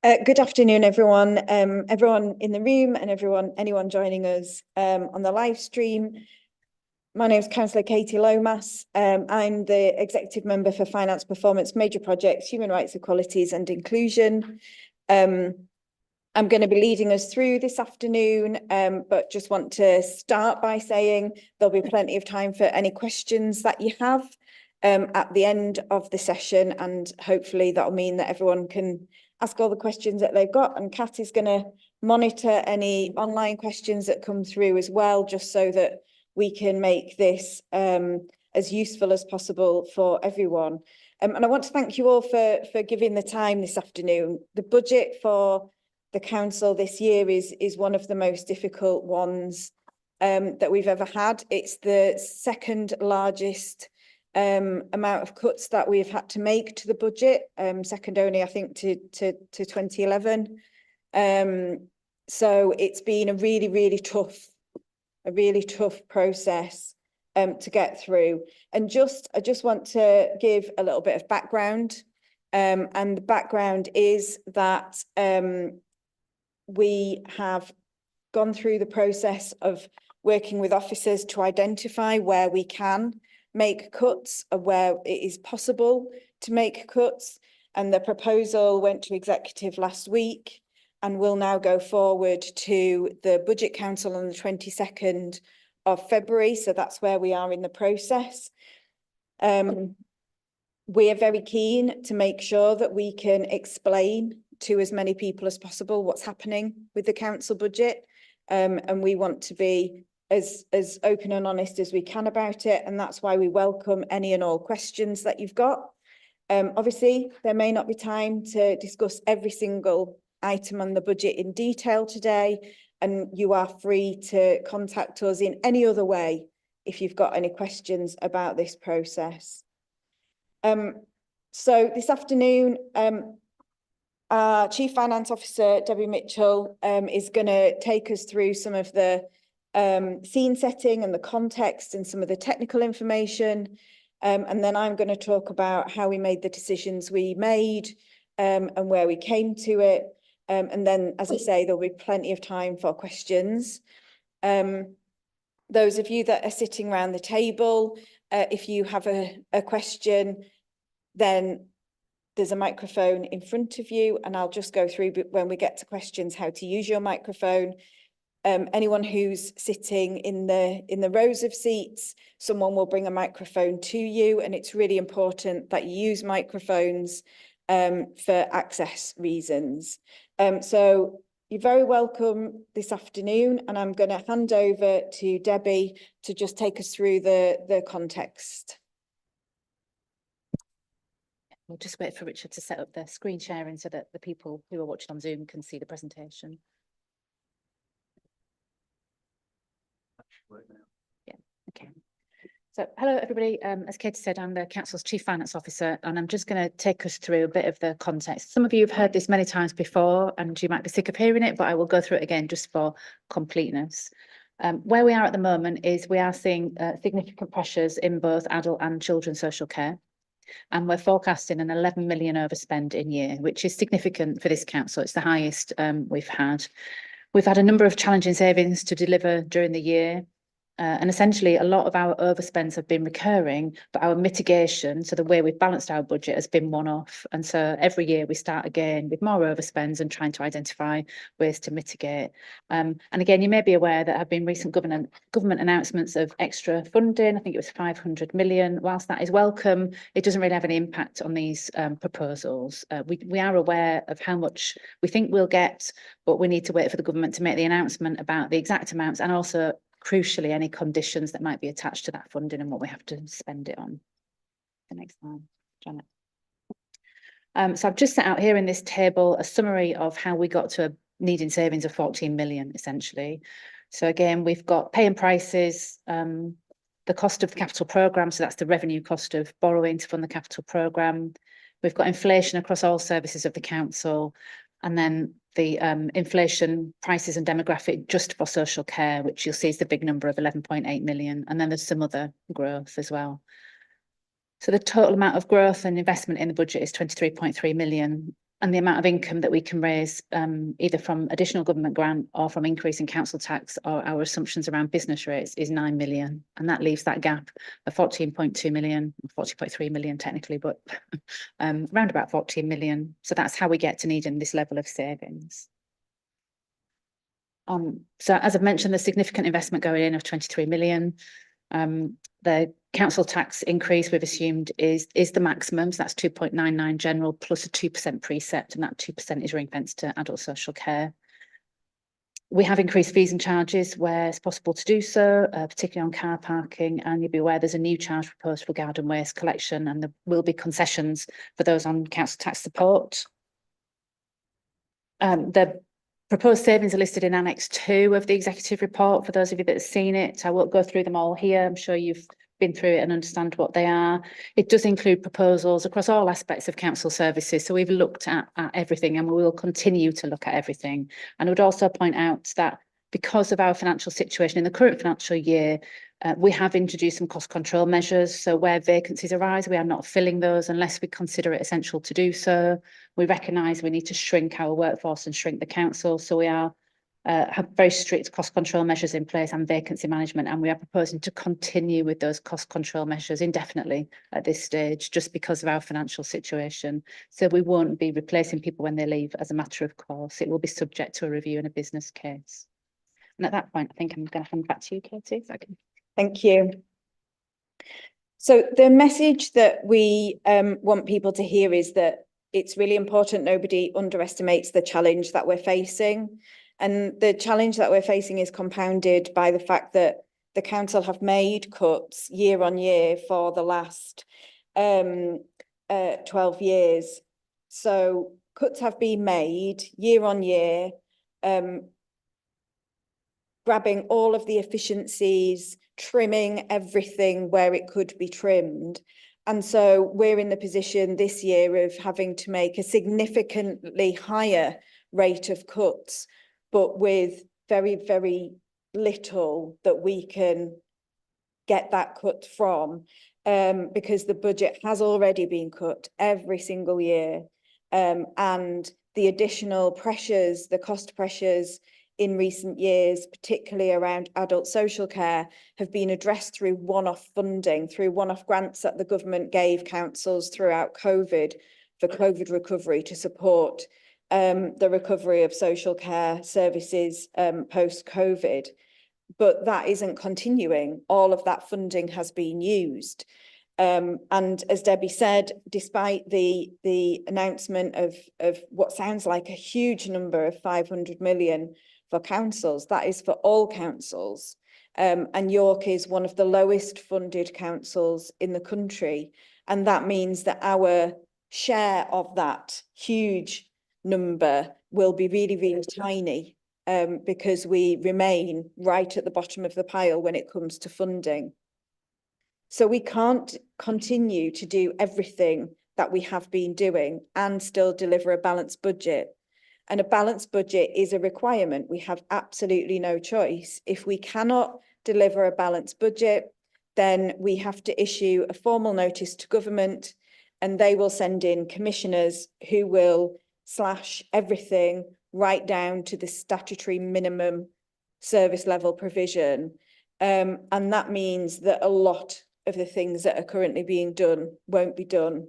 Good afternoon, everyone. Everyone in the room and anyone joining us on the live stream. My name is Councillor Katie Lomas. I'm the Executive Member for Finance, Performance, Major Projects, Human Rights, Equalities and Inclusion. I'm going to be leading us through this afternoon, but just want to start by saying there'll be plenty of time for any questions that you have at the end of the session, and hopefully that'll mean that everyone can ask all the questions that they've got, and Cathie's going to monitor any online questions that come through as well, just so that we can make this as useful as possible for everyone. And I want to thank you all for giving the time this afternoon. The budget for the council this year is one of the most difficult ones that we've ever had. It's the second largest amount of cuts that we've had to make to the budget, second only I think to 2011. So it's been a really tough process to get through. And I just want to give a little bit of background, and the background is that we have gone through the process of working with officers to identify where we can make cuts or where it is possible to make cuts. And the proposal went to executive last week and will now go forward to the Budget Council on the 22nd of February. So that's where we are in the process. We are very keen to make sure that we can explain to as many people as possible what's happening with the council budget. And we want to be as open and honest as we can about it. And that's why we welcome any and all questions that you've got. Obviously, there may not be time to discuss every single item on the budget in detail today, and you are free to contact us in any other way if you've got any questions about this process. So this afternoon, our Chief Finance Officer, Debbie Mitchell, is going to take us through some of the scene setting and the context and some of the technical information. And then I'm going to talk about how we made the decisions we made and where we came to it. And then, as I say, there'll be plenty of time for questions. Those of you that are sitting around the table, if you have a question, then there's a microphone in front of you, and I'll just go through when we get to questions how to use your microphone. Anyone who's sitting in the rows of seats, someone will bring a microphone to you, and it's really important that you use microphones for access reasons. So you're very welcome this afternoon, and I'm going to hand over to Debbie to just take us through the context. We'll just wait for Richard to set up the screen sharing so that the people who are watching on Zoom can see the presentation. Yeah, okay. So hello everybody, as Katie said, I'm the Council's Chief Finance Officer, and I'm just going to take us through a bit of the context. Some of you have heard this many times before and you might be sick of hearing it, but I will go through it again just for completeness. Where we are at the moment is we are seeing significant pressures in both adult and children's social care. And we're forecasting an 11 million overspend in year, which is significant for this council. It's the highest we've had. We've had a number of challenging savings to deliver during the year. And essentially, a lot of our overspends have been recurring, but our mitigation, so the way we've balanced our budget, has been one-off. And so every year we start again with more overspends and trying to identify ways to mitigate. And again, you may be aware that there have been recent government announcements of extra funding. I think it was 500 million. Whilst that is welcome, it doesn't really have any impact on these proposals. We are aware of how much we think we'll get, but we need to wait for the government to make the announcement about the exact amounts, and also crucially, any conditions that might be attached to that funding and what we have to spend it on. The next slide, Janet. So I've just set out here in this table a summary of how we got to a needing savings of 14 million, essentially. So again, we've got pay and prices, the cost of the capital programme, so that's the revenue cost of borrowing to fund the capital programme. We've got inflation across all services of the council, and then the inflation, prices and demographic just for social care, which you'll see is the big number of 11.8 million. And then there's some other growth as well. So the total amount of growth and investment in the budget is 23.3 million. And the amount of income that we can raise, either from additional government grant or from increasing council tax, or our assumptions around business rates, is 9 million. And that leaves that gap of 14.2 million, 40.3 million technically, but around about 14 million. So that's how we get to needing this level of savings. So as I've mentioned, the significant investment going in of 23 million. The council tax increase we've assumed is the maximum, so that's 2.99 general plus a 2% precept, and that 2% is ring-fenced to adult social care. We have increased fees and charges where it's possible to do so, particularly on car parking, and you'll be aware there's a new charge proposed for garden waste collection, and there will be concessions for those on council tax support. The proposed savings are listed in Annex 2 of the executive report. For those of you that have seen it, I won't go through them all here. I'm sure you've been through it and understand what they are. It does include proposals across all aspects of council services. So we've looked at everything, and we will continue to look at everything. And I would also point out that because of our financial situation in the current financial year, we have introduced some cost control measures. So where vacancies arise, we are not filling those unless we consider it essential to do so. We recognise we need to shrink our workforce and shrink the council. So we are have very strict cost control measures in place and vacancy management, and we are proposing to continue with those cost control measures indefinitely at this stage, just because of our financial situation. So we won't be replacing people when they leave as a matter of course. It will be subject to a review in a business case. And at that point, I think I'm going to hand back to you, Katie, if I can. Thank you. So the message that we want people to hear is that it's really important nobody underestimates the challenge that we're facing. And the challenge that we're facing is compounded by the fact that the council have made cuts year on year for the last 12 years. So cuts have been made year on year, grabbing all of the efficiencies, trimming everything where it could be trimmed. And so we're in the position this year of having to make a significantly higher rate of cuts, but with very, very little that we can get that cut from, because the budget has already been cut every single year. And the additional pressures, the cost pressures in recent years, particularly around adult social care, have been addressed through one-off funding, through one-off grants that the government gave councils throughout COVID for COVID recovery to support the recovery of social care services post-COVID. But that isn't continuing. All of that funding has been used. And as Debbie said, despite the announcement of what sounds like a huge number of 500 million for councils, that is for all councils. And York is one of the lowest funded councils in the country. And that means that our share of that huge number will be really, really tiny, because we remain right at the bottom of the pile when it comes to funding. So we can't continue to do everything that we have been doing and still deliver a balanced budget. And a balanced budget is a requirement. We have absolutely no choice. If we cannot deliver a balanced budget, then we have to issue a formal notice to government, and they will send in commissioners who will slash everything right down to the statutory minimum service level provision. And that means that a lot of the things that are currently being done won't be done.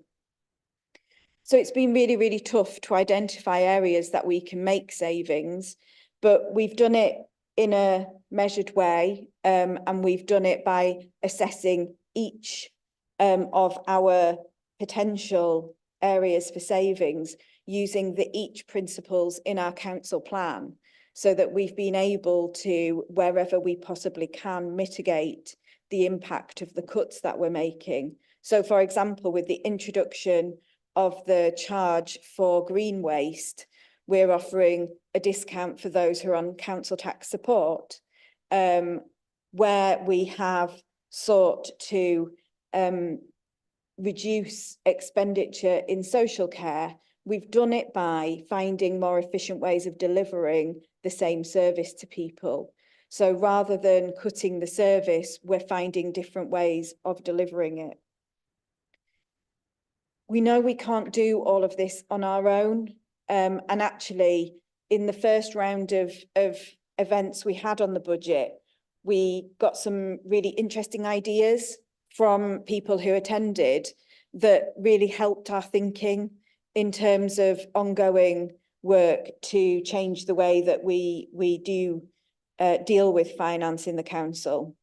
So it's been really, really tough to identify areas that we can make savings, but we've done it in a measured way, and we've done it by assessing each of our potential areas for savings using the each principles in our council plan, so that we've been able to, wherever we possibly can, mitigate the impact of the cuts that we're making. So, for example, with the introduction of the charge for green waste, we're offering a discount for those who are on council tax support, where we have sought to reduce expenditure in social care. We've done it by finding more efficient ways of delivering the same service to people. So rather than cutting the service, we're finding different ways of delivering it. We know we can't do all of this on our own. And actually, in the first round of events we had on the budget, we got some really interesting ideas from people who attended that really helped our thinking in terms of ongoing work to change the way that we do deal with finance in the council.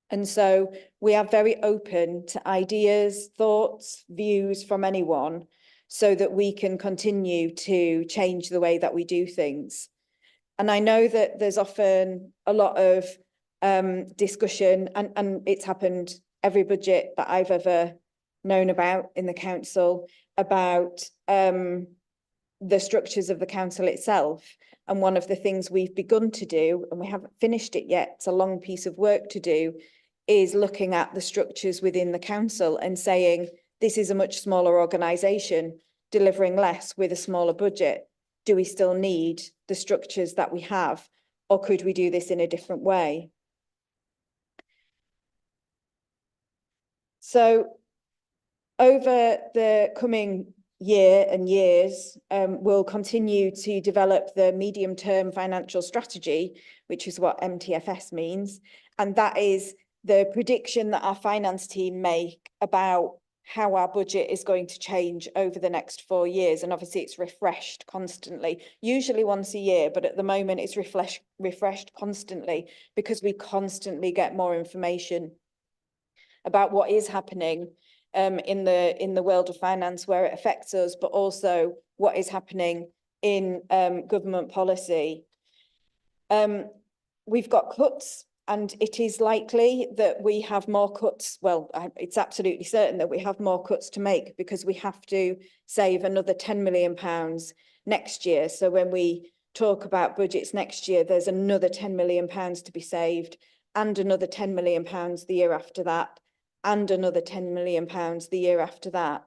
And so we are very open to ideas, thoughts, views from anyone so that we can continue to change the way that we do things. And I know that there's often a lot of discussion, and it's happened every budget that I've ever known about in the council, about the structures of the council itself. And one of the things we've begun to do, and we haven't finished it yet, it's a long piece of work to do, is looking at the structures within the council and saying, this is a much smaller organisation delivering less with a smaller budget. Do we still need the structures that we have, or could we do this in a different way? So over the coming year and years, we'll continue to develop the medium-term financial strategy, which is what MTFS means. And that is the prediction that our finance team make about how our budget is going to change over the next 4 years. And obviously it's refreshed constantly, usually once a year, but at the moment it's refreshed constantly because we constantly get more information about what is happening in the world of finance, where it affects us, but also what is happening in government policy. We've got cuts, and it is likely that we have more cuts. Well, it's absolutely certain that we have more cuts to make because we have to save another £10 million next year. So when we talk about budgets next year, there's another £10 million to be saved, and another £10 million the year after that, and another £10 million the year after that,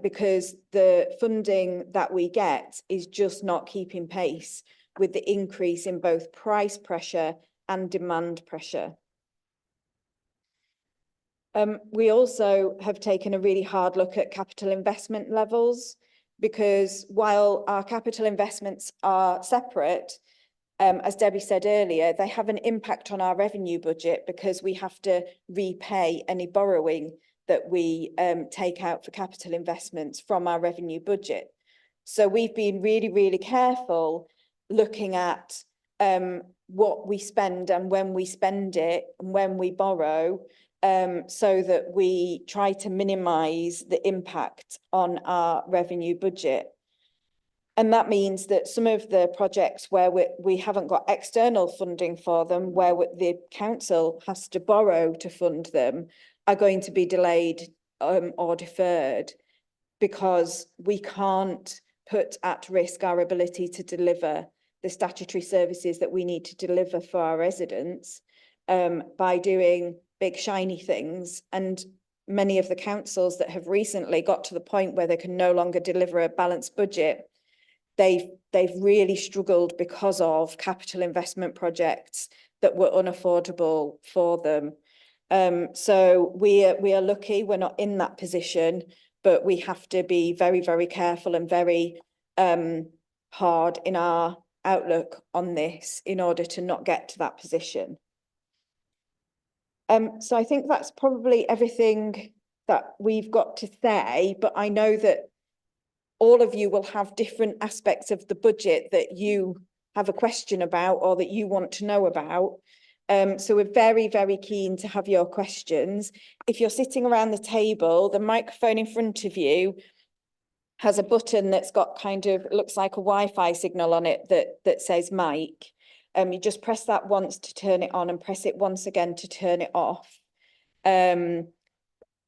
because the funding that we get is just not keeping pace with the increase in both price pressure and demand pressure. We also have taken a really hard look at capital investment levels, because while our capital investments are separate, as Debbie said earlier, they have an impact on our revenue budget because we have to repay any borrowing that we take out for capital investments from our revenue budget. So we've been really, really careful looking at what we spend and when we spend it and when we borrow, so that we try to minimise the impact on our revenue budget. And that means that some of the projects where we haven't got external funding for them, where the council has to borrow to fund them, are going to be delayed or deferred, because we can't put at risk our ability to deliver the statutory services that we need to deliver for our residents by doing big shiny things. And many of the councils that have recently got to the point where they can no longer deliver a balanced budget, they've really struggled because of capital investment projects that were unaffordable for them. So we are lucky we're not in that position, but we have to be very, very careful and very hard in our outlook on this in order to not get to that position. So I think that's probably everything that we've got to say, but I know that all of you will have different aspects of the budget that you have a question about or that you want to know about. So we're very, very keen to have your questions. If you're sitting around the table, the microphone in front of you has a button that's got kind of, it looks like a Wi-Fi signal on it that says mic. You just press that once to turn it on and press it once again to turn it off.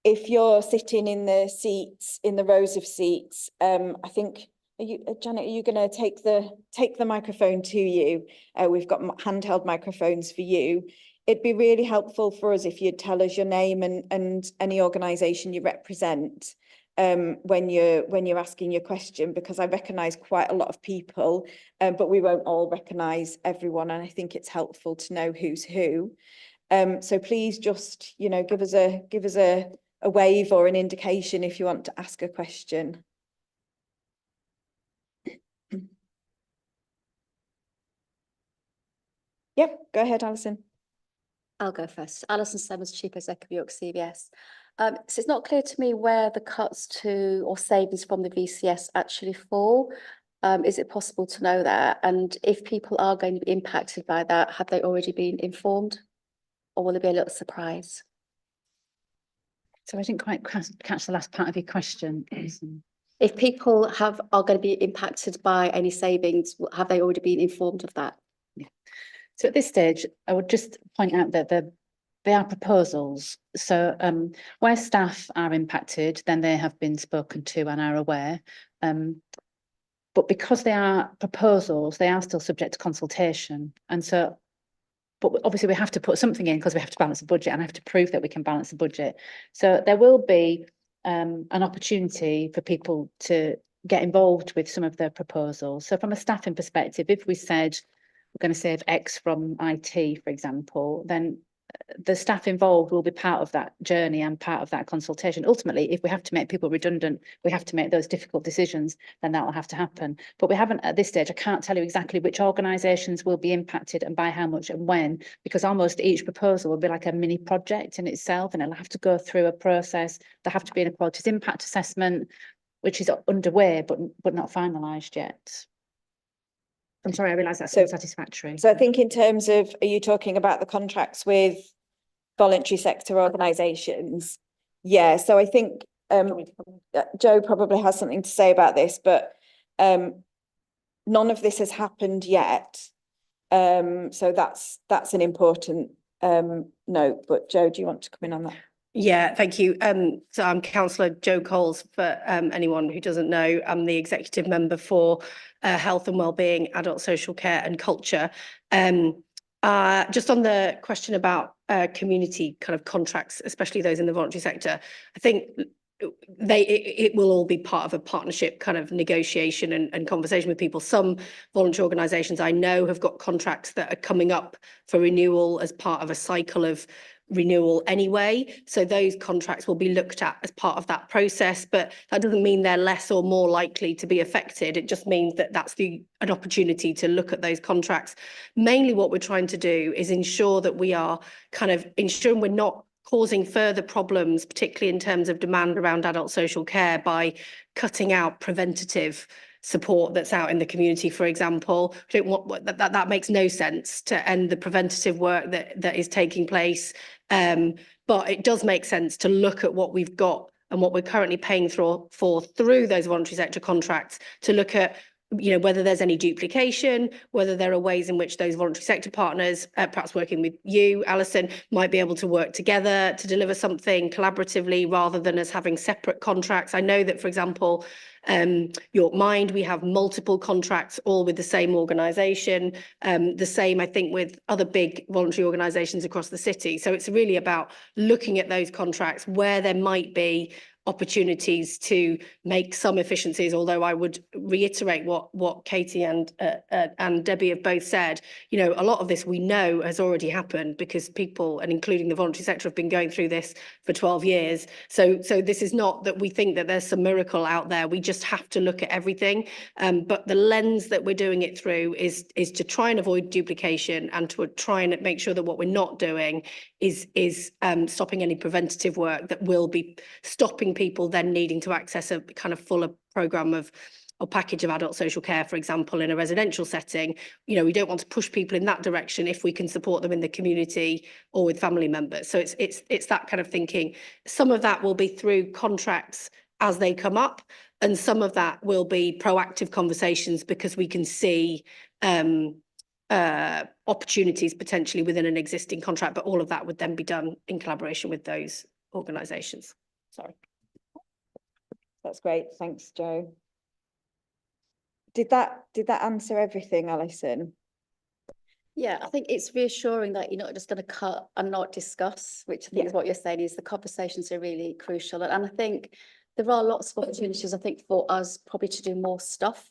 If you're sitting in the seats, in the rows of seats, I think, Janet, are you going to take the microphone to you? We've got handheld microphones for you. It'd be really helpful for us if you'd tell us your name and any organisation you represent when you're asking your question, because I recognise quite a lot of people, but we won't all recognise everyone, and I think it's helpful to know who's who. So please just, give us a wave or an indication if you want to ask a question. Yep, go ahead, Alison. I'll go first. Alison Summers, Chief Executive York CVS. So it's not clear to me where the cuts to or savings from the VCS actually fall. Is it possible to know that? And if people are going to be impacted by that, have they already been informed? Or will there be a little surprise? So I didn't quite catch the last part of your question. If people are going to be impacted by any savings, have they already been informed of that? So at this stage, I would just point out that they are proposals. So where staff are impacted, then they have been spoken to and are aware. But because they are proposals, they are still subject to consultation. And so, but obviously we have to put something in because we have to balance the budget and have to prove that we can balance the budget. So there will be an opportunity for people to get involved with some of the proposals. So from a staffing perspective, if we said we're going to save X from IT, for example, then the staff involved will be part of that journey and part of that consultation. Ultimately, if we have to make people redundant, we have to make those difficult decisions, then that will have to happen. But we haven't at this stage, I can't tell you exactly which organisations will be impacted and by how much and when, because almost each proposal will be like a mini project in itself, and it'll have to go through a process. There have to be an equalities impact assessment, which is underway, but not finalised yet. I'm sorry, I realise that's unsatisfactory. So I think in terms of, are you talking about the contracts with voluntary sector organisations? Yeah, so I think Joe probably has something to say about this, but none of this has happened yet. So that's an important note. But Joe, do you want to come in on that? Yeah, thank you. So I'm Councillor Jo Coles, for anyone who doesn't know. I'm the executive member for Health and Wellbeing, Adult Social Care and Culture. Just on the question about community kind of contracts, especially those in the voluntary sector, I think it will all be part of a partnership kind of negotiation and conversation with people. Some voluntary organisations I know have got contracts that are coming up for renewal as part of a cycle of renewal anyway, so those contracts will be looked at as part of that process, but that doesn't mean they're less or more likely to be affected. It just means that that's an opportunity to look at those contracts. Mainly what we're trying to do is ensure that we are kind of ensuring we're not causing further problems, particularly in terms of demand around adult social care, by cutting out preventative support that's out in the community, for example. We don't want that makes no sense to end the preventative work that is taking place. But it does make sense to look at what we've got and what we're currently paying for through those voluntary sector contracts, to look at, you know, whether there's any duplication, whether there are ways in which those voluntary sector partners, perhaps working with you, Alison, might be able to work together to deliver something collaboratively rather than as having separate contracts. I know that, for example, York Mind, we have multiple contracts all with the same organisation, the same I think with other big voluntary organisations across the city. So it's really about looking at those contracts where there might be opportunities to make some efficiencies, although I would reiterate what Katie and Debbie have both said. You know, a lot of this we know has already happened because people, and including the voluntary sector, have been going through this for 12 years. So this is not that we think that there's some miracle out there. We just have to look at everything. But the lens that we're doing it through is to try and avoid duplication and to try and make sure that what we're not doing is stopping any preventative work that will be stopping people then needing to access a kind of fuller programme of or package of adult social care, for example, in a residential setting. You know, we don't want to push people in that direction if we can support them in the community or with family members. So it's that kind of thinking. Some of that will be through contracts as they come up, and some of that will be proactive conversations because we can see opportunities potentially within an existing contract, but all of that would then be done in collaboration with those organisations. Sorry. That's great. Thanks, Joe. Did that answer everything, Alison? Yeah, I think it's reassuring that you're not just going to cut and not discuss, which I think is what you're saying, is the conversations are really crucial. And I think there are lots of opportunities, I think, for us probably to do more stuff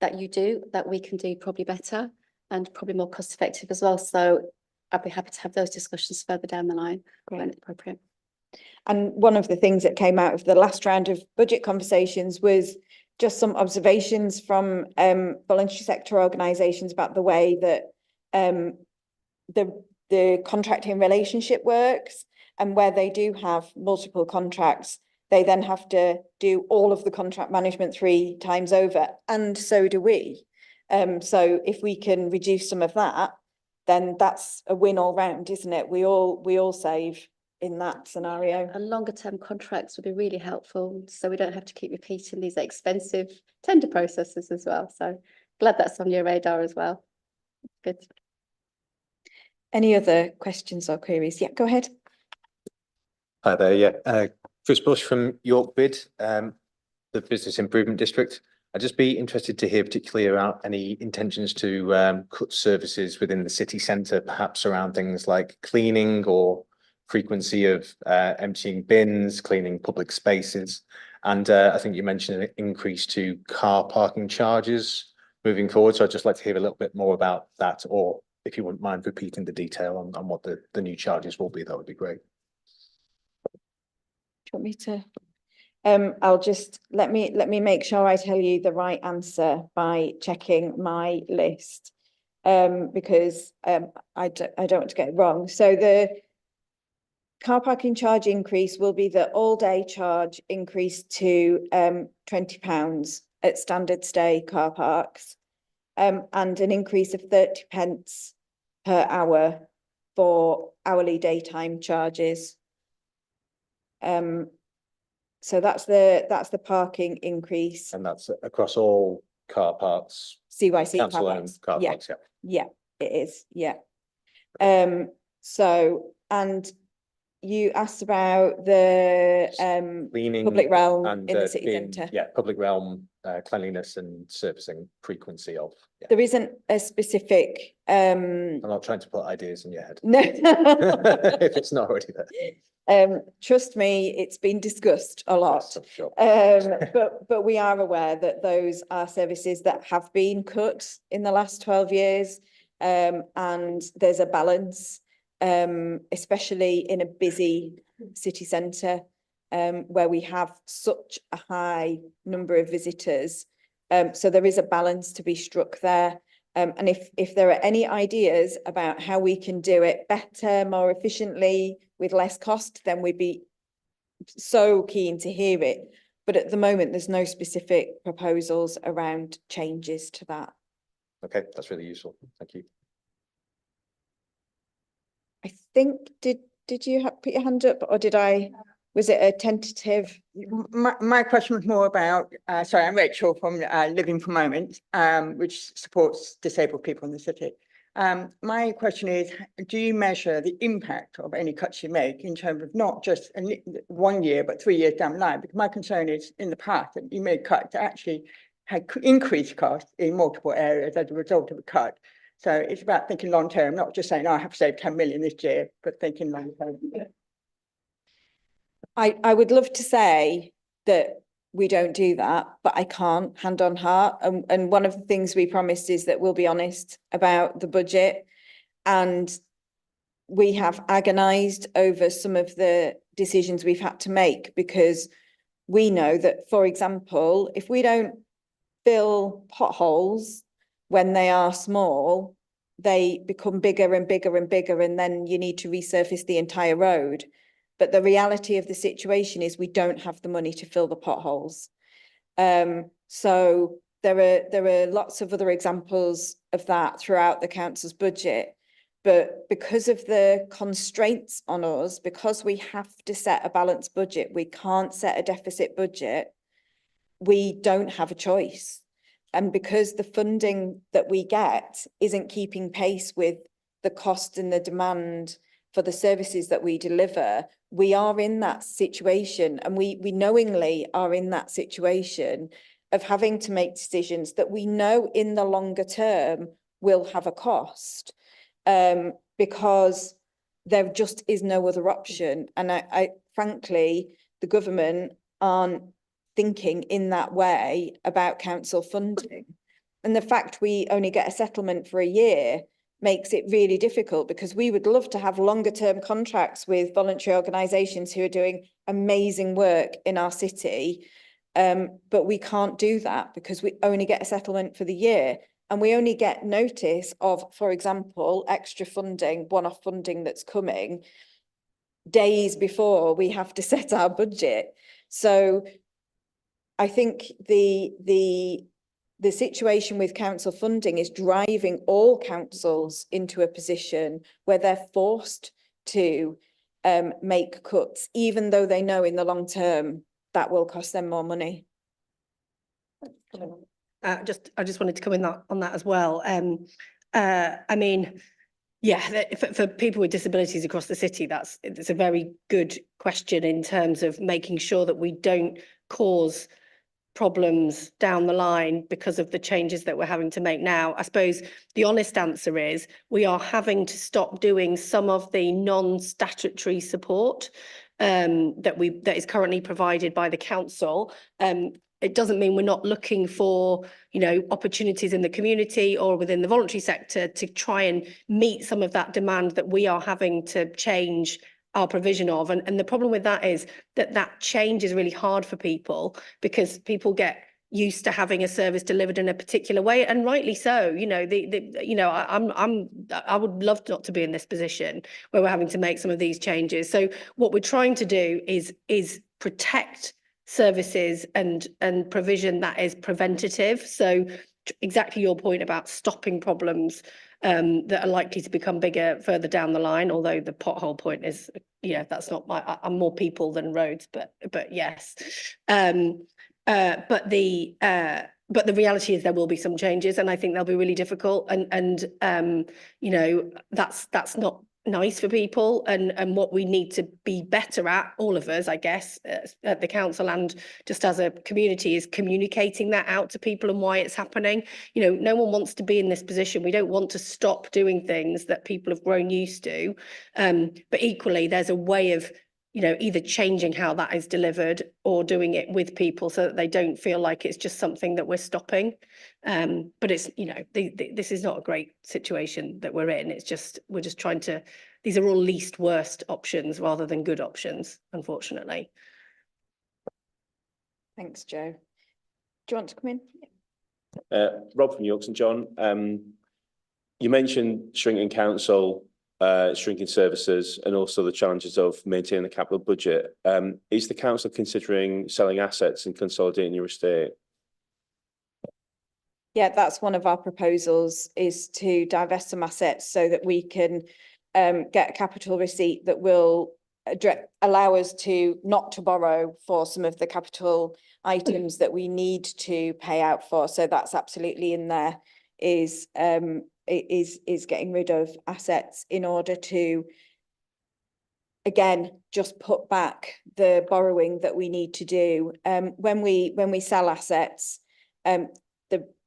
that you do, that we can do probably better and probably more cost effective as well. So I'd be happy to have those discussions further down the line when appropriate. And one of the things that came out of the last round of budget conversations was just some observations from voluntary sector organisations about the way that the contracting relationship works, and where they do have multiple contracts, they then have to do all of the contract management 3 times over, and so do we. So if we can reduce some of that, then that's a win all round, isn't it? We all save in that scenario. And longer term contracts would be really helpful, so we don't have to keep repeating these expensive tender processes as well. So glad that's on your radar as well. Good. Any other questions or queries? Yeah, go ahead. Hi there, yeah. Chris Bush from York Bid, the Business Improvement District. I'd just be interested to hear particularly about any intentions to cut services within the city centre, perhaps around things like cleaning or frequency of emptying bins, cleaning public spaces. And I think you mentioned an increase to car parking charges moving forward. So I'd just like to hear a little bit more about that, or if you wouldn't mind repeating the detail on what the new charges will be, that would be great. Do you want me to? I'll just let me make sure I tell you the right answer by checking my list, because I don't want to get it wrong. So the car parking charge increase will be the all-day charge increase to £20 at standard stay car parks, and an increase of 30 pence per hour for hourly daytime charges. So that's the parking increase. And that's across all car parks, CYC car council owned parks. car Yeah, parks, yeah. yeah, it is. Yeah. So, and you asked about the Cleaning public realm and in the city bin, centre. yeah, public realm cleanliness and servicing frequency of. Yeah. There isn't a specific I'm not trying to put ideas in your head. no. If it's not already there. Trust me, it's been discussed a lot. Yes, I'm sure. But we are aware that those are services that have been cut in the last 12 years. And there's a balance, especially in a busy city centre, where we have such a high number of visitors. So there is a balance to be struck there. And if there are any ideas about how we can do it better, more efficiently, with less cost, then we'd be so keen to hear it. But at the moment, there's no specific proposals around changes to that. Okay, that's really useful. Thank you. I think, did you put your hand up, or was it a tentative? My question was more about, sorry, I'm Rachel from Living for Moment, which supports disabled people in the city. My question is, do you measure the impact of any cuts you make in terms of not just 1 year, but 3 years down the line? Because my concern is in the past that you made cuts that actually had increased costs in multiple areas as a result of a cut. So it's about thinking long term, not just saying, oh, I have saved 10 million this year, but thinking long term. I would love to say that we don't do that, but I can't, hand on heart. And one of the things we promised is that we'll be honest about the budget. And we have agonised over some of the decisions we've had to make, because we know that, for example, if we don't fill potholes when they are small, they become bigger and bigger and bigger, and then you need to resurface the entire road. But the reality of the situation is we don't have the money to fill the potholes. So there are lots of other examples of that throughout the council's budget. But because of the constraints on us, because we have to set a balanced budget, we can't set a deficit budget, we don't have a choice. And because the funding that we get isn't keeping pace with the cost and the demand for the services that we deliver, we are in that situation, and we knowingly are in that situation of having to make decisions that we know in the longer term will have a cost, because there just is no other option. And I frankly, the government aren't thinking in that way about council funding. And the fact we only get a settlement for a year makes it really difficult, because we would love to have longer term contracts with voluntary organisations who are doing amazing work in our city. But we can't do that because we only get a settlement for the year. and we only get notice of, for example, extra funding, one-off funding that's coming days before we have to set our budget. So I think the situation with council funding is driving all councils into a position where they're forced to make cuts, even though they know in the long term that will cost them more money. I just wanted to come in on that as well. I mean, yeah, for people with disabilities across the city, it's a very good question in terms of making sure that we don't cause problems down the line because of the changes that we're having to make now. I suppose the honest answer is we are having to stop doing some of the non-statutory support that is currently provided by the council. It doesn't mean we're not looking for, you know, opportunities in the community or within the voluntary sector to try and meet some of that demand that we are having to change our provision of. And the problem with that is that change is really hard for people because people get used to having a service delivered in a particular way, and rightly so. You know, I would love not to be in this position where we're having to make some of these changes. So what we're trying to do is protect services and provision that is preventative. So exactly your point about stopping problems that are likely to become bigger further down the line, although the pothole point is, you know, that's not I'm more people than roads, but yes. But the reality is there will be some changes, and I think they'll be really difficult, and you know, that's not nice for people, and what we need to be better at, all of us, I guess, at the council and just as a community, is communicating that out to people and why it's happening. You know, no one wants to be in this position. We don't want to stop doing things that people have grown used to, but equally there's a way of, you know, either changing how that is delivered or doing it with people so that they don't feel like it's just something that we're stopping. But it's, you know, this is not a great situation that we're in. It's just, we're just trying to, these are all least worst options rather than good options, unfortunately. Thanks, Joe. Do you want to come in? Rob from York St John. You mentioned shrinking council, shrinking services, and also the challenges of maintaining the capital budget. Is the council considering selling assets and consolidating your estate? Yeah, that's one of our proposals, is to divest some assets so that we can get a capital receipt that will allow us to not to borrow for some of the capital items that we need to pay out for. So that's absolutely in there, is getting rid of assets in order to, again, just put back the borrowing that we need to do. When we sell assets,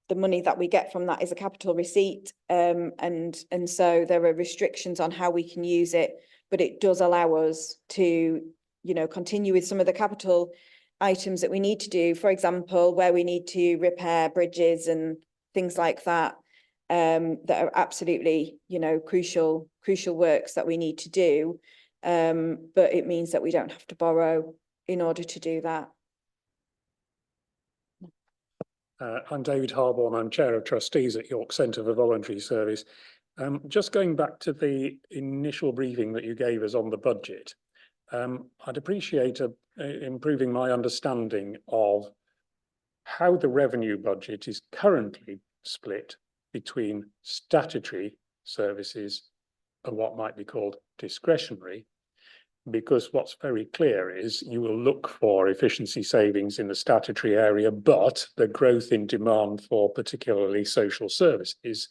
the money that we get from that is a capital receipt, and so there are restrictions on how we can use it, but it does allow us to, you know, continue with some of the capital items that we need to do. For example, where we need to repair bridges and things like that, that are absolutely, you know, crucial works that we need to do, but it means that we don't have to borrow in order to do that. I'm David Harborne. I'm Chair of Trustees at York Centre for Voluntary Service. Just going back to the initial briefing that you gave us on the budget, I'd appreciate improving my understanding of how the revenue budget is currently split between statutory services and what might be called discretionary. Because what's very clear is you will look for efficiency savings in the statutory area, but the growth in demand for particularly social services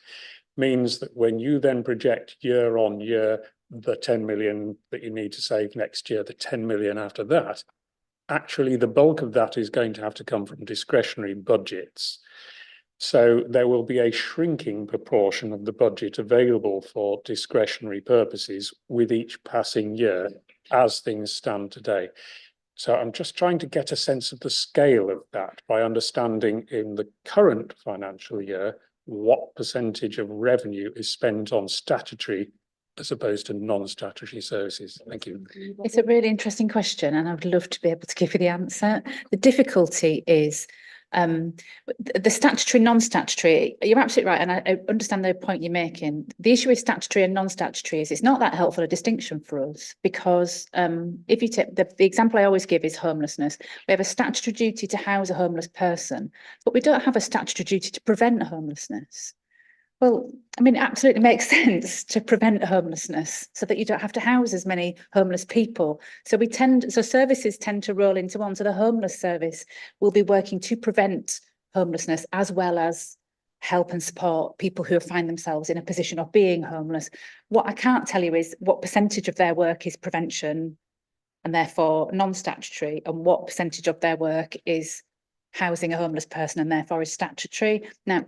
means that when you then project year on year the 10 million that you need to save next year, the 10 million after that, actually the bulk of that is going to have to come from discretionary budgets. So there will be a shrinking proportion of the budget available for discretionary purposes with each passing year as things stand today. So I'm just trying to get a sense of the scale of that by understanding in the current financial year what percentage of revenue is spent on statutory as opposed to non-statutory services. Thank you. It's a really interesting question, and I would love to be able to give you the answer. The difficulty is The statutory, non-statutory, you're absolutely right, and I understand the point you're making. The issue with statutory and non-statutory is it's not that helpful a distinction for us, because if you take the example I always give is homelessness. We have a statutory duty to house a homeless person, but we don't have a statutory duty to prevent homelessness. Well, I mean, it absolutely makes sense to prevent homelessness so that you don't have to house as many homeless people. So services tend to roll into one. So the homeless service will be working to prevent homelessness as well as help and support people who find themselves in a position of being homeless. What I can't tell you is what percentage of their work is prevention and therefore non-statutory, and what percentage of their work is housing a homeless person and therefore is statutory. Now,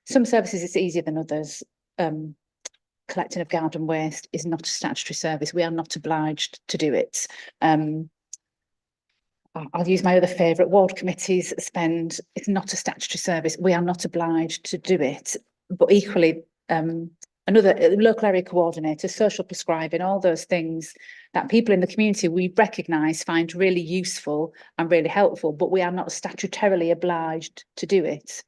some services it's easier than others. Collecting of garden waste is not a statutory service. We are not obliged to do it. I'll use my other favourite, ward committees spend, it's not a statutory service. We are not obliged to do it. But equally, another local area coordinator, social prescribing, all those things that people in the community we recognise find really useful and really helpful, but we are not statutorily obliged to do it.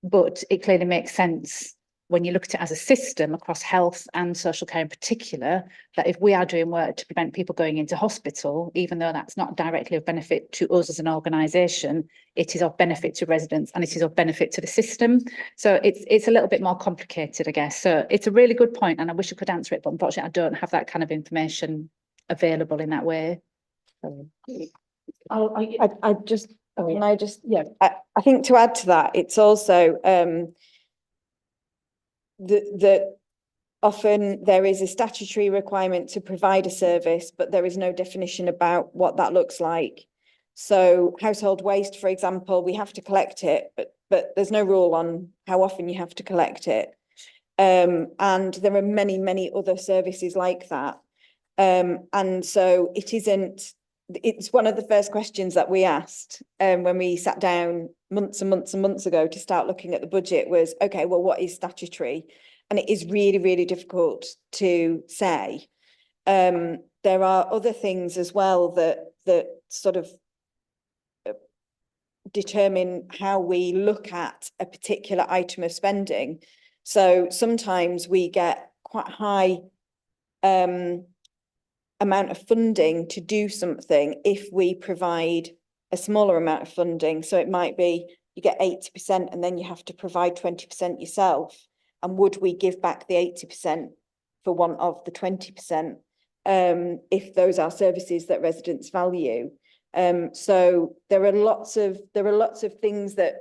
But it clearly makes sense when you look at it as a system across health and social care in particular, that if we are doing work to prevent people going into hospital, even though that's not directly of benefit to us as an organisation, it is of benefit to residents and it is of benefit to the system. So it's a little bit more complicated, I guess. So it's a really good point, and I wish I could answer it, but unfortunately I don't have that kind of information available in that way. I think to add to that, it's also that often there is a statutory requirement to provide a service, but there is no definition about what that looks like. So household waste, for example, we have to collect it, but there's no rule on how often you have to collect it. And there are many, many other services like that. And so it's one of the first questions that we asked when we sat down months and months and months ago to start looking at the budget was, okay, well, what is statutory? And it is really, really difficult to say. There are other things as well that sort of determine how we look at a particular item of spending. So sometimes we get quite high amount of funding to do something if we provide a smaller amount of funding. So it might be you get 80% and then you have to provide 20% yourself. And would we give back the 80% for one of the 20% if those are services that residents value? So there are lots of things that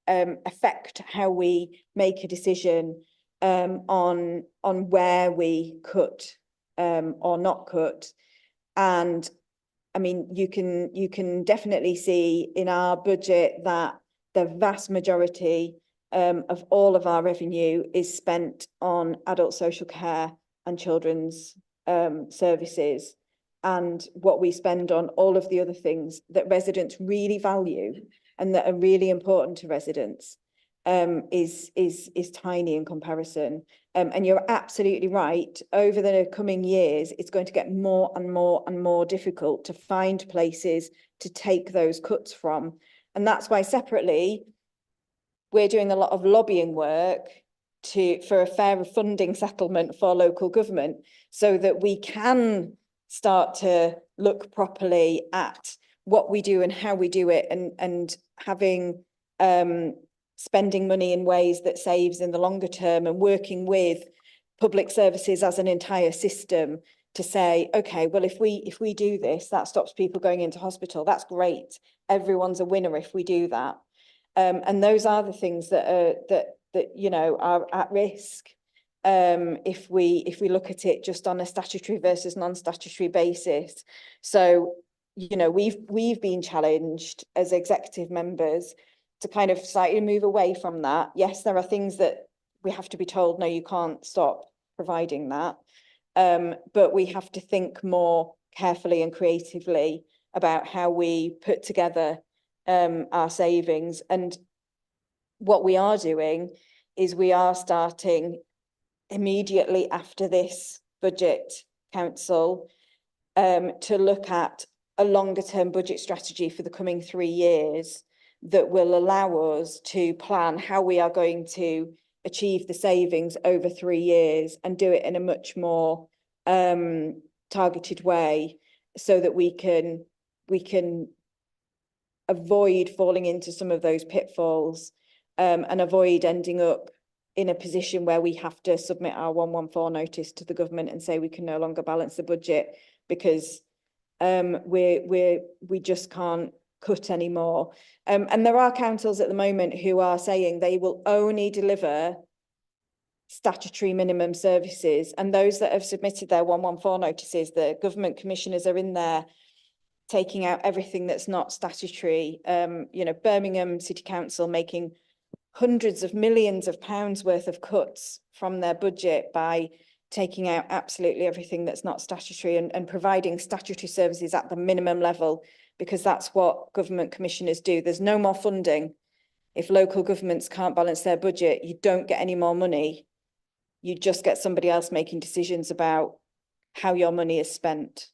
affect how we make a decision on where we cut or not cut. And I mean, you can definitely see in our budget that the vast majority of all of our revenue is spent on adult social care and children's services, and what we spend on all of the other things that residents really value and that are really important to residents is tiny in comparison. And you're absolutely right. Over the coming years, it's going to get more and more and more difficult to find places to take those cuts from. And that's why separately, we're doing a lot of lobbying work for a fairer funding settlement for local government, so that we can start to look properly at what we do and how we do it, and having spending money in ways that saves in the longer term, and working with public services as an entire system to say, okay, well, if we do this, that stops people going into hospital. That's great. Everyone's a winner if we do that. And those are the things that you know are at risk if we look at it just on a statutory versus non-statutory basis. So, you know, we've been challenged as executive members to kind of slightly move away from that. Yes, there are things that we have to be told, no, you can't stop providing that. But we have to think more carefully and creatively about how we put together our savings. And what we are doing is we are starting immediately after this budget council to look at a longer term budget strategy for the coming 3 years, that will allow us to plan how we are going to achieve the savings over 3 years and do it in a much more targeted way, so that we can avoid falling into some of those pitfalls and avoid ending up in a position where we have to submit our 114 notice to the government and say we can no longer balance the budget because we just can't cut anymore. And there are councils at the moment who are saying they will only deliver statutory minimum services, and those that have submitted their 114 notices, the government commissioners are in there taking out everything that's not statutory. You know, Birmingham City Council making hundreds of millions of pounds worth of cuts from their budget by taking out absolutely everything that's not statutory and providing statutory services at the minimum level, because that's what government commissioners do. There's no more funding. If local governments can't balance their budget, you don't get any more money. You just get somebody else making decisions about how your money is spent.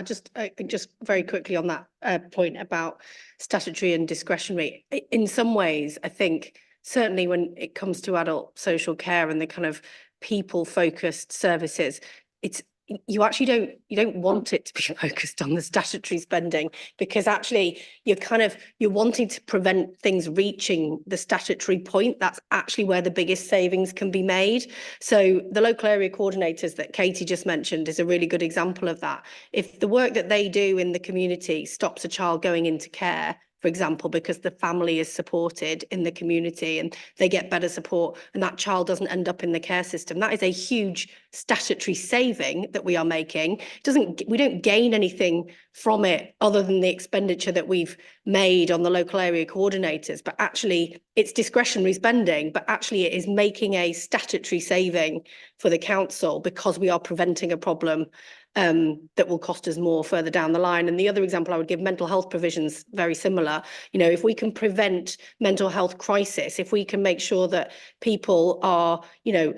Just very quickly on that point about statutory and discretionary. In some ways, I think certainly when it comes to adult social care and the kind of people-focused services, you actually don't want it to be focused on the statutory spending, because actually you're wanting to prevent things reaching the statutory point. That's actually where the biggest savings can be made. So the local area coordinators that Katie just mentioned is a really good example of that. If the work that they do in the community stops a child going into care, for example, because the family is supported in the community and they get better support and that child doesn't end up in the care system, that is a huge statutory saving that we are making. We don't gain anything from it other than the expenditure that we've made on the local area coordinators, but actually it's discretionary spending, but actually it is making a statutory saving for the council because we are preventing a problem that will cost us more further down the line. And the other example I would give, mental health provisions, very similar. You know, if we can prevent mental health crisis, if we can make sure that people are, you know,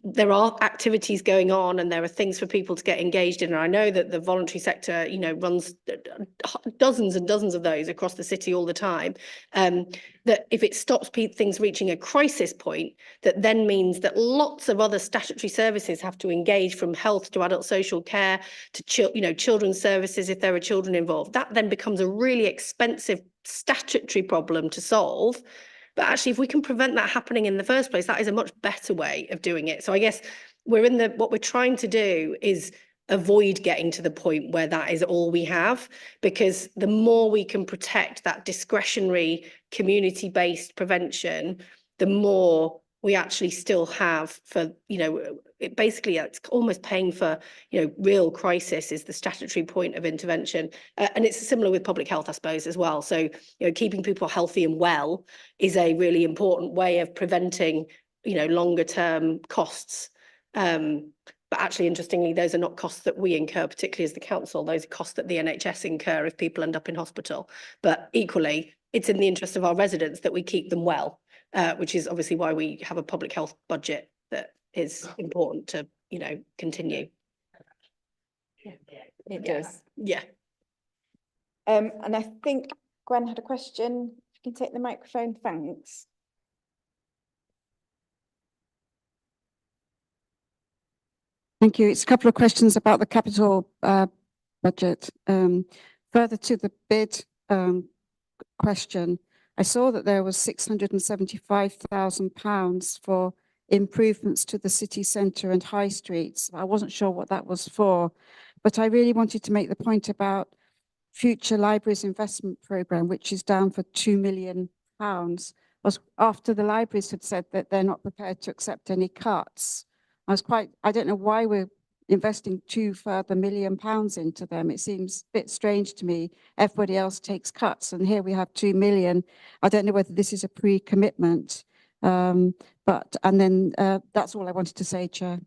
there are activities going on and there are things for people to get engaged in. And I know that the voluntary sector, you know, runs dozens and dozens of those across the city all the time. That if it stops things reaching a crisis point, that then means that lots of other statutory services have to engage, from health to adult social care to children's services if there are children involved. That then becomes a really expensive statutory problem to solve. But actually, if we can prevent that happening in the first place, that is a much better way of doing it. So I guess what we're trying to do is avoid getting to the point where that is all we have, because the more we can protect that discretionary community-based prevention, the more we actually still have for, you know, it's almost paying for, you know, real crisis is the statutory point of intervention. And it's similar with public health, I suppose, as well. So, you know, keeping people healthy and well is a really important way of preventing, you know, longer term costs. But actually, interestingly, those are not costs that we incur, particularly as the council. Those are costs that the NHS incur if people end up in hospital. But equally, it's in the interest of our residents that we keep them well. Which is obviously why we have a public health budget that is important to, you know, continue. Yeah, it does. Yeah. And I think Gwen had a question. If you can take the microphone, thanks. Thank you. It's a couple of questions about the capital budget. Further to the bid question, I saw that there was £675,000 for improvements to the city centre and high streets. I wasn't sure what that was for, but I really wanted to make the point about future libraries investment programme, which is down for £2 million. After the libraries had said that they're not prepared to accept any cuts. I don't know why we're investing £2 further million into them. It seems a bit strange to me. Everybody else takes cuts and here we have 2 million. I don't know whether this is a pre-commitment, that's all I wanted to say, Chair.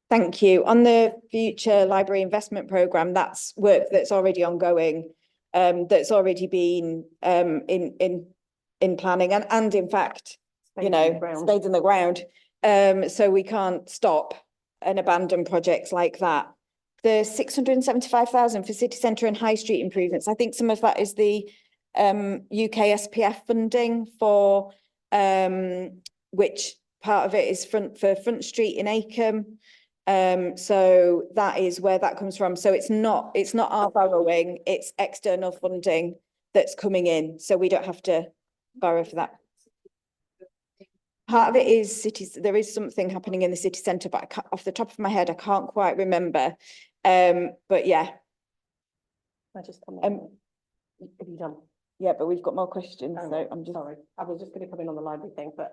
Thank you. On the future library investment programme, that's work that's already ongoing, that's already been in planning and in fact, you know, stayed in the ground. So we can't stop and abandon projects like that the 675,000 for city centre and high street improvements. I think some of that is the UK SPF funding for which part of it is for Front Street in Acomb. So that is where that comes from. So it's not our borrowing, it's external funding that's coming in. So we don't have to borrow for that. Part of it is cities. There is something happening in the city centre, but I can't, off the top of my head, I can't quite remember. But yeah. I just come Have you done? Yeah, but we've got more questions, Oh, so I'm just. Sorry, I was just going to come in on the library thing, but.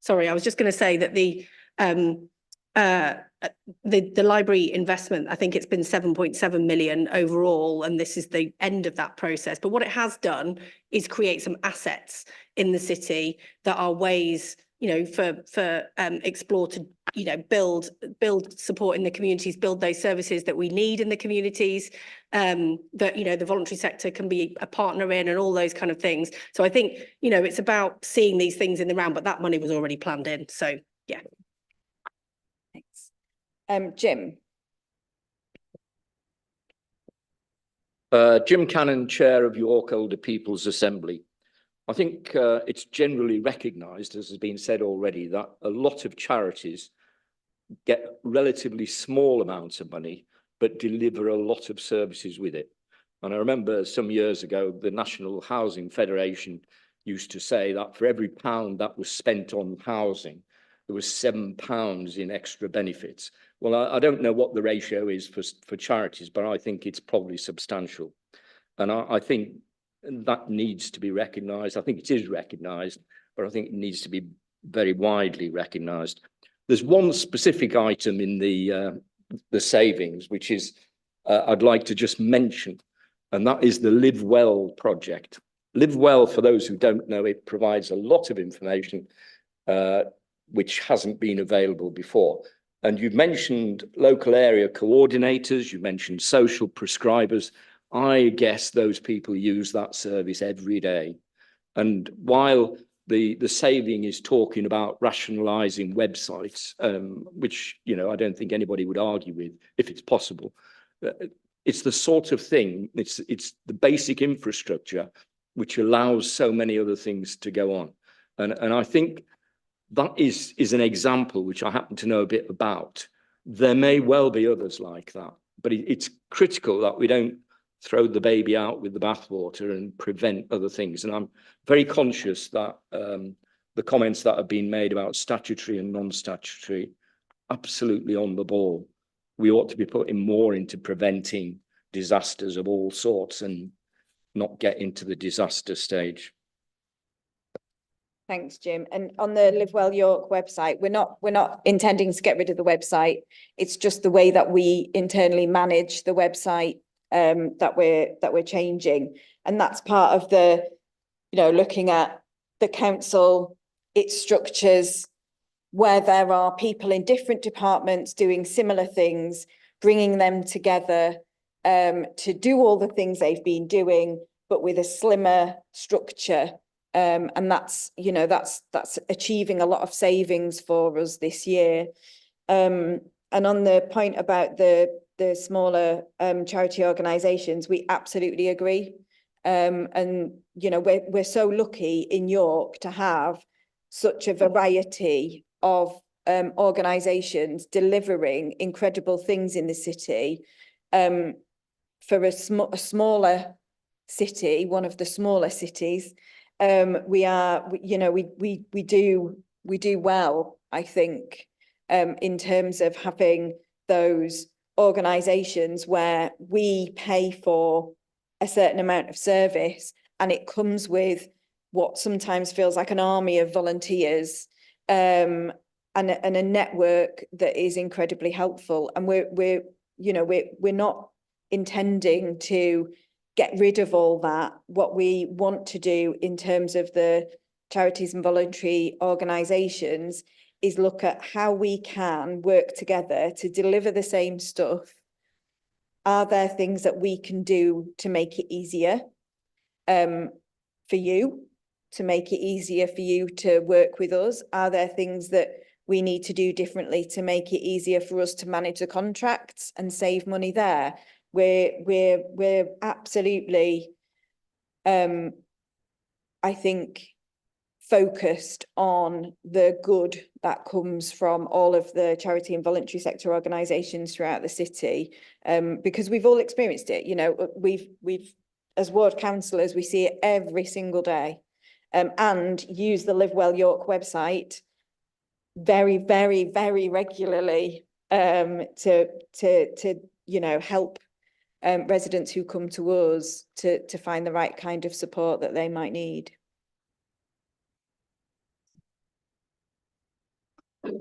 Sorry, I was just going to say that the library investment, I think it's been 7.7 million overall, and this is the end of that process. But what it has done is create some assets in the city that are ways, you know, for Explore to, you know, build support in the communities, build those services that we need in the communities, that, you know, the voluntary sector can be a partner in, and all those kind of things. So I think, you know, it's about seeing these things in the round, but that money was already planned in. So yeah. Thanks. Jim. Jim Cannon, Chair of York Older People's Assembly. I think it's generally recognised, as has been said already, that a lot of charities get relatively small amounts of money, but deliver a lot of services with it. And I remember some years ago, the National Housing Federation used to say that for every pound that was spent on housing, there was £7 in extra benefits. Well, I don't know what the ratio is for charities, but I think it's probably substantial. And I think that needs to be recognised. I think it is recognised, but I think it needs to be very widely recognised. There's one specific item in the savings, which is I'd like to just mention, and that is the Livewell project. Livewell, for those who don't know, it provides a lot of information which hasn't been available before. And you've mentioned local area coordinators, you mentioned social prescribers. I guess those people use that service every day. And while the saving is talking about rationalising websites, which, you know, I don't think anybody would argue with if it's possible. It's the sort of thing, it's the basic infrastructure which allows so many other things to go on. And I think that is an example which I happen to know a bit about. There may well be others like that, but it's critical that we don't throw the baby out with the bathwater and prevent other things. And I'm very conscious that the comments that have been made about statutory and non-statutory, absolutely on the ball. We ought to be putting more into preventing disasters of all sorts and not get into the disaster stage. Thanks, Jim. And on the Livewell York website, we're not intending to get rid of the website. It's just the way that we internally manage the website that we're changing. And that's part of the, you know, looking at the council, its structures, where there are people in different departments doing similar things, bringing them together to do all the things they've been doing, but with a slimmer structure. And that's, you know, that's achieving a lot of savings for us this year. And on the point about the smaller charity organisations, we absolutely agree. And, you know, we're so lucky in York to have such a variety of organisations delivering incredible things in the city. For a smaller city, one of the smaller cities, we do well, I think, in terms of having those organisations where we pay for a certain amount of service and it comes with what sometimes feels like an army of volunteers, and a network that is incredibly helpful. And we're not intending to get rid of all that. What we want to do in terms of the charities and voluntary organisations is look at how we can work together to deliver the same stuff. Are there things that we can do to make it easier for you, to make it easier for you to work with us? Are there things that we need to do differently to make it easier for us to manage the contracts and save money there. We're absolutely, I think, focused on the good that comes from all of the charity and voluntary sector organisations throughout the city, because we've all experienced it. You know, we've as ward councillors, we see it every single day, and use the Livewell York website very, very, very regularly to you know, help residents who come to us to find the right kind of support that they might need.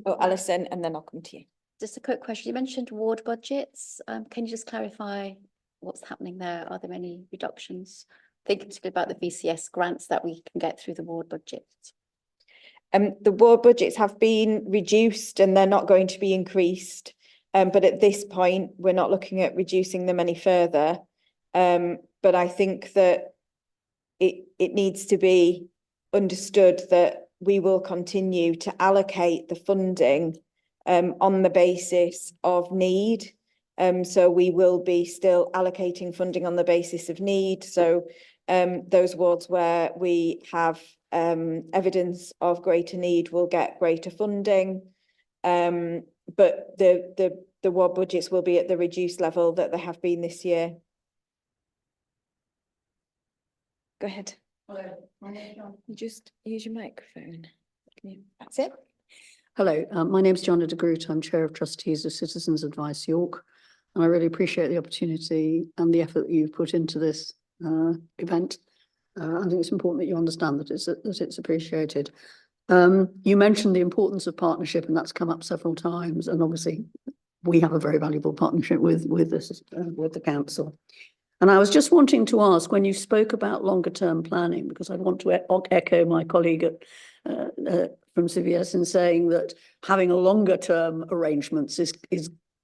Oh, Alison, and then I'll come to you. Just a quick question. You mentioned ward budgets. Can you just clarify what's happening there? Are there any reductions? Thinking particularly about the VCS grants that we can get through the ward budget. The ward budgets have been reduced and they're not going to be increased. But at this point, we're not looking at reducing them any further. But I think that it needs to be understood that we will continue to allocate the funding on the basis of need. So we will be still allocating funding on the basis of need. So those wards where we have evidence of greater need will get greater funding. But the ward budgets will be at the reduced level that they have been this year. Go ahead. Hello, You just use your microphone. That's it. Hello, my name's Joanna de Groot. I'm Chair of Trustees of Citizens Advice York. And I really appreciate the opportunity and the effort that you've put into this event. I think it's important that you understand that it's appreciated. You mentioned the importance of partnership, and that's come up several times. And obviously, we have a very valuable partnership with the council. And I was just wanting to ask, when you spoke about longer term planning, because I want to echo my colleague from CVS in saying that having a longer term arrangements is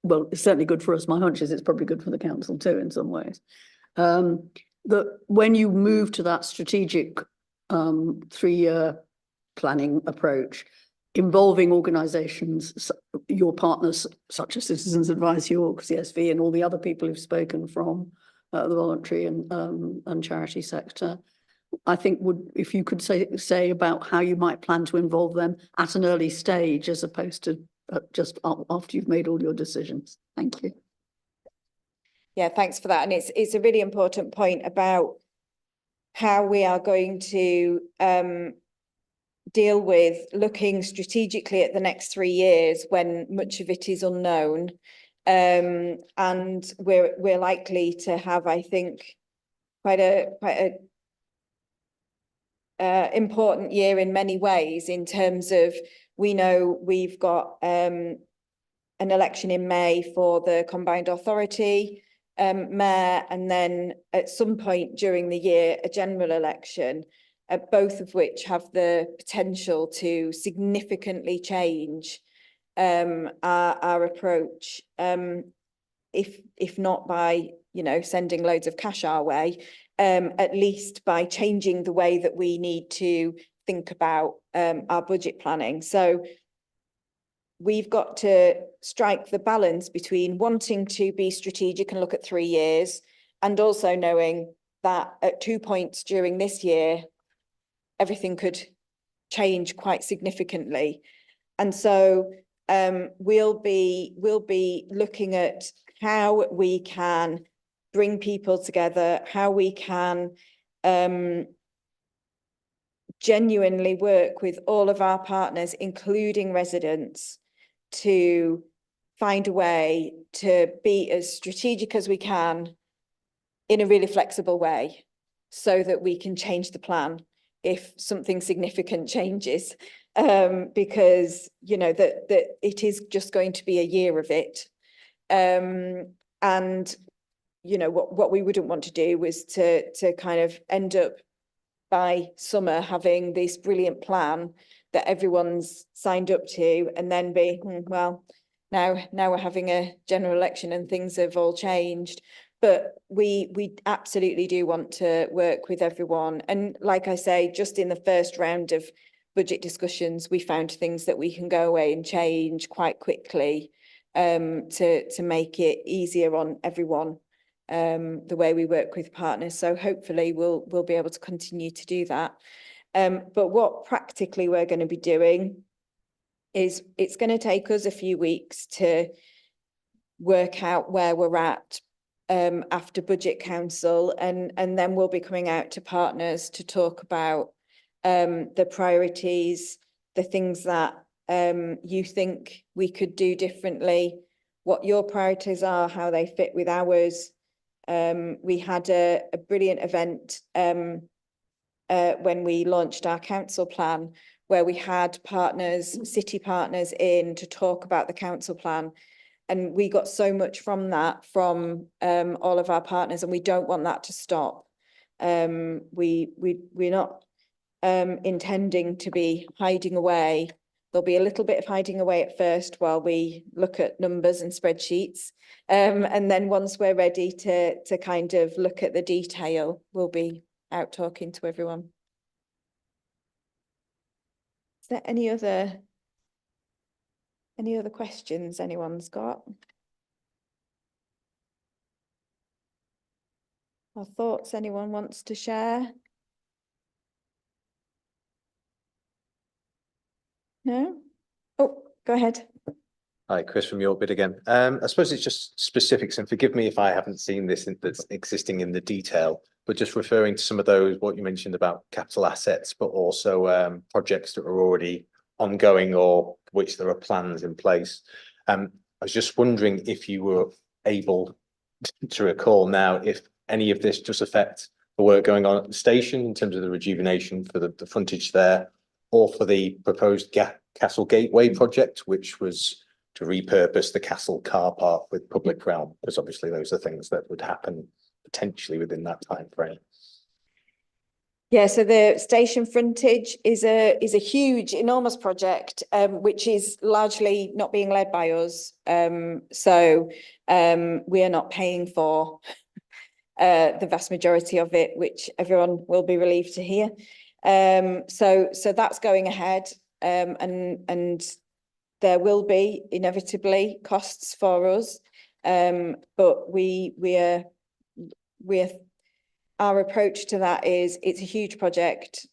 well, it's certainly good for us. My hunch is it's probably good for the council too in some ways. That when you move to that strategic 3-year planning approach, involving organisations, your partners such as Citizens Advice York, CSV, and all the other people who've spoken from the voluntary and charity sector, I think if you could say about how you might plan to involve them at an early stage as opposed to just after you've made all your decisions. Thank you. Yeah, thanks for that. And it's a really important point about how we are going to deal with looking strategically at the next 3 years when much of it is unknown. And we're likely to have, I think, quite a important year in many ways, in terms of, we know we've got an election in May for the combined authority mayor, and then at some point during the year a general election, both of which have the potential to significantly change our approach, if not by, you know, sending loads of cash our way, at least by changing the way that we need to think about our budget planning. So we've got to strike the balance between wanting to be strategic and look at 3 years, and also knowing that at 2 points during this year, everything could change quite significantly. And so we'll be looking at how we can bring people together, how we can genuinely work with all of our partners, including residents, to find a way to be as strategic as we can in a really flexible way, so that we can change the plan if something significant changes, because, you know, that it is just going to be a year of it. And, you know, what we wouldn't want to do was to kind of end up by summer having this brilliant plan that everyone's signed up to, and then be, well, now we're having a general election and things have all changed. But we absolutely do want to work with everyone. And like I say, just in the first round of budget discussions, we found things that we can go away and change quite quickly to make it easier on everyone, the way we work with partners. So hopefully we'll be able to continue to do that. But what practically we're going to be doing is it's going to take us a few weeks to work out where we're at after Budget Council, and then we'll be coming out to partners to talk about the priorities, the things that you think we could do differently, what your priorities are, how they fit with ours. We had a brilliant event when we launched our council plan, where we had partners, city partners in to talk about the council plan. And we got so much from that, from all of our partners, and we don't want that to stop. We're not intending to be hiding away. There'll be a little bit of hiding away at first while we look at numbers and spreadsheets. And then once we're ready to kind of look at the detail, we'll be out talking to everyone. Is there any other questions anyone's got? Or thoughts anyone wants to share? No? Oh, go ahead. Hi, Chris from York Bid again. I suppose it's just specifics, and forgive me if I haven't seen this that's existing in the detail, but just referring to some of those, what you mentioned about capital assets, but also projects that are already ongoing or which there are plans in place. I was just wondering if you were able to recall now if any of this does affect the work going on at the station in terms of the rejuvenation for the frontage there, or for the proposed Castle Gateway project, which was to repurpose the Castle car park with public realm, because obviously those are things that would happen potentially within that time frame. Yeah, so the station frontage is a huge, enormous project, which is largely not being led by us. So we are not paying for the vast majority of it, which everyone will be relieved to hear. So that's going ahead, and there will be inevitably costs for us, but our approach to that is it's a huge project,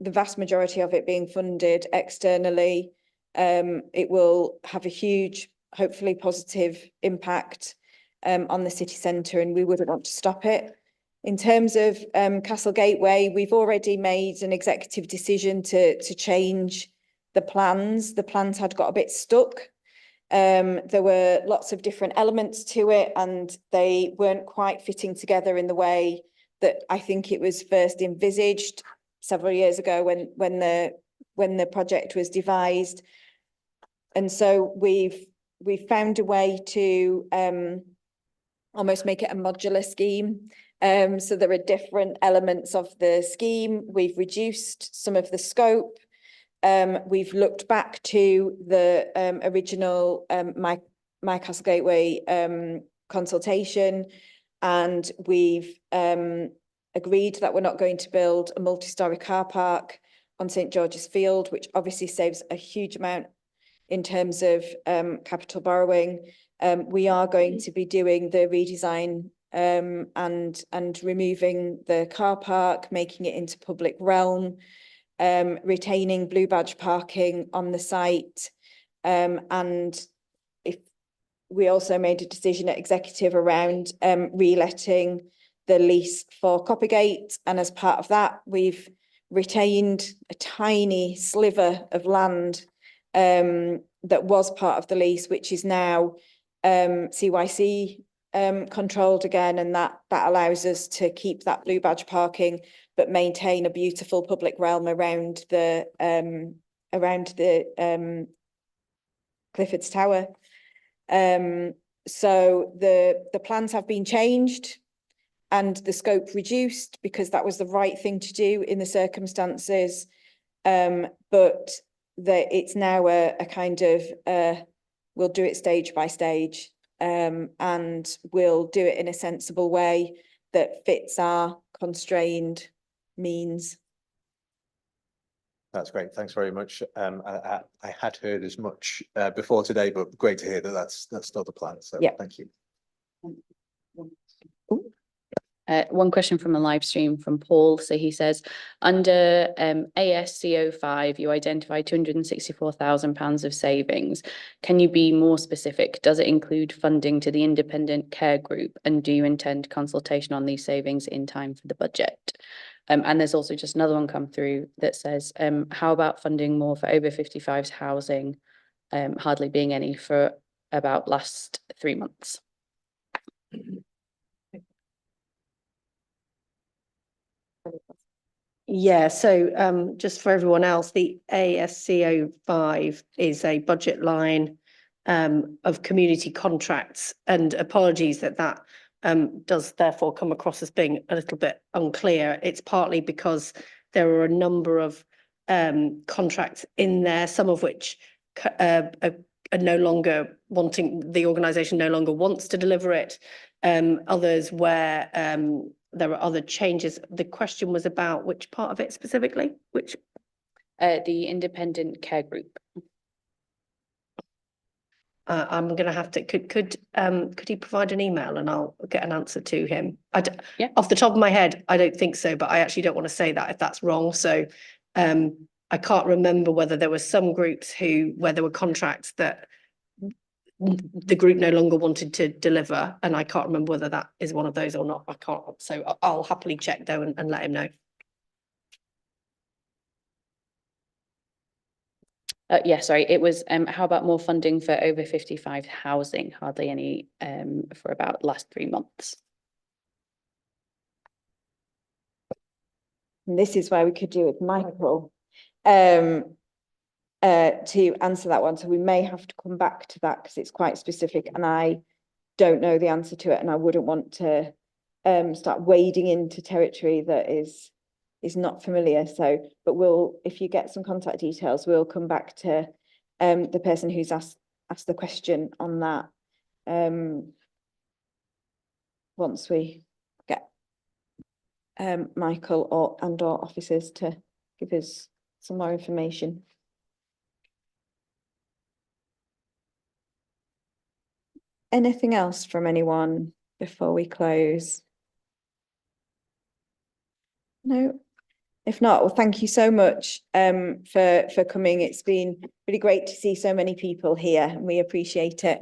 the vast majority of it being funded externally. It will have a huge, hopefully positive impact on the city centre, and we wouldn't want to stop it. In terms of Castle Gateway, we've already made an executive decision to change the plans. The plans had got a bit stuck. There were lots of different elements to it, and they weren't quite fitting together in the way that I think it was first envisaged several years ago when the project was devised. And so we've found a way to almost make it a modular scheme. So there are different elements of the scheme. We've reduced some of the scope. We've looked back to the original My Castle Gateway consultation, and we've agreed that we're not going to build a multi-storey car park on St George's Field, which obviously saves a huge amount in terms of capital borrowing. We are going to be doing the redesign and removing the car park, making it into public realm, retaining blue badge parking on the site, and if we also made a decision at executive around reletting the lease for Coppergate, and as part of that we've retained a tiny sliver of land that was part of the lease, which is now CYC controlled again, and that allows us to keep that blue badge parking but maintain a beautiful public realm around the Clifford's Tower. So the plans have been changed and the scope reduced because that was the right thing to do in the circumstances, but it's now a kind of we'll do it stage by stage, and we'll do it in a sensible way that fits our constrained means. That's great. Thanks very much. I had heard as much before today, but great to hear that that's still the plan. So Yeah. thank you. One question from the live stream from Paul. So he says, under ASCO 5, you identified £264,000 of savings. Can you be more specific? Does it include funding to the independent care group? And do you intend consultation on these savings in time for the budget? And there's also just another one come through that says, how about funding more for over 55s housing? Hardly being any for about last 3 months. Yeah, so just for everyone else, the ASCO 5 is a budget line of community contracts, and apologies that does therefore come across as being a little bit unclear. It's partly because there are a number of contracts in there, some of which are no longer wanting, the organisation no longer wants to deliver it. Others where there are other changes. The question was about which part of it specifically? Which? The independent care group. I'm going to have to. Could he provide an email and I'll get an answer to him? Yeah. Off the top of my head, I don't think so, but I actually don't want to say that if that's wrong. So I can't remember whether there were some groups where there were contracts that the group no longer wanted to deliver, and I can't remember whether that is one of those or not. I can't, so I'll happily check though and let him know. Yeah, sorry, it was how about more funding for over 55 housing? Hardly any for about last 3 months. And this is where we could do with Michael to answer that one. So we may have to come back to that because it's quite specific and I don't know the answer to it, and I wouldn't want to start wading into territory that is not familiar. So, but if you get some contact details, we'll come back to the person who's asked the question on that once we get Michael or officers to give us some more information. Anything else from anyone before we close? No? If not, well, thank you so much for coming. It's been really great to see so many people here and we appreciate it.